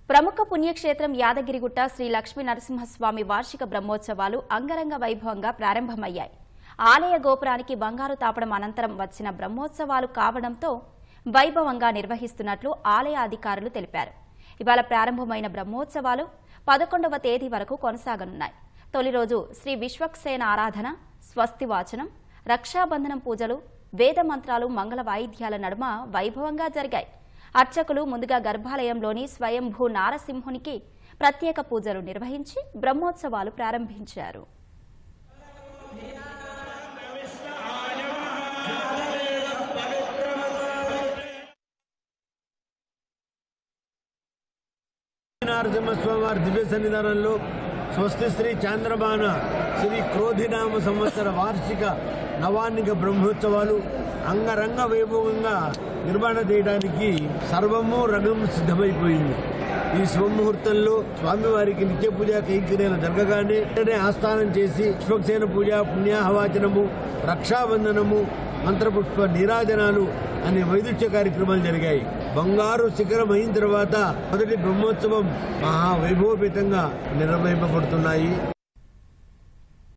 ప్రముఖ పుణ్యక్షేత్రం యాదగిరిగుట్ట శ్రీ లక్ష్మీ నరసింహస్వామి వార్షిక బ్రహ్మోత్సవాలు అంగరంగ వైభవంగా ప్రారంభమయ్యాయి. ఆలయ గోపురానికి బంగారు తాపడం అనంతరం వచ్చిన బ్రహ్మోత్సవాలు కావడంతో వైభవంగా నిర్వహిస్తున్నట్లు ఆలయ అధికారులు తెలిపారు. ఇవాళ ప్రారంభమైన బ్రహ్మోత్సవాలు 11వ తేదీ వరకు కొనసాగనున్నాయి. తొలి రోజు శ్రీ విశ్వక్సేన ఆరాధన, స్వస్తివాచనం, రక్షాబంధనం పూజలు, వేద మంత్రాలు, మంగళ వాయిద్యాల నడుమ వైభవంగా జరిగాయి. అర్చకులు ముందుగా గర్భాలయంలోని స్వయంభూ నారసింహునికి ప్రత్యేక పూజలు నిర్వహించి బ్రహ్మోత్సవాలు ప్రారంభించారు. నరసింహస్వామి వారి దివ్య సన్నిధానంలో స్వస్తి శ్రీ చాంద్రమాన శ్రీ క్రోధినామ సంవత్సర వార్షిక నవాన్నిక బ్రహ్మోత్సవాలు అంగరంగ వైభవంగా నిర్వహణ చేయడానికి సర్వము రంగం సిద్ధమైపోయింది. ఈ శుభముహూర్తంలో స్వామివారికి నిత్య పూజా కైంకర్యాలు జరగగానే ఆస్థానం చేసి విశ్వక్సేన పూజ, పుణ్యాహవాచనము, రక్షాబంధనము, మంత్రపుష్ప నీరాజనాలు అనే వైదుష్య కార్యక్రమాలు జరిగాయి. బంగారు శిఖరం అయిన తర్వాత మొదటి బ్రహ్మోత్సవం మహావైభవపేతంగా నిర్వహింపబడుతున్నాయి.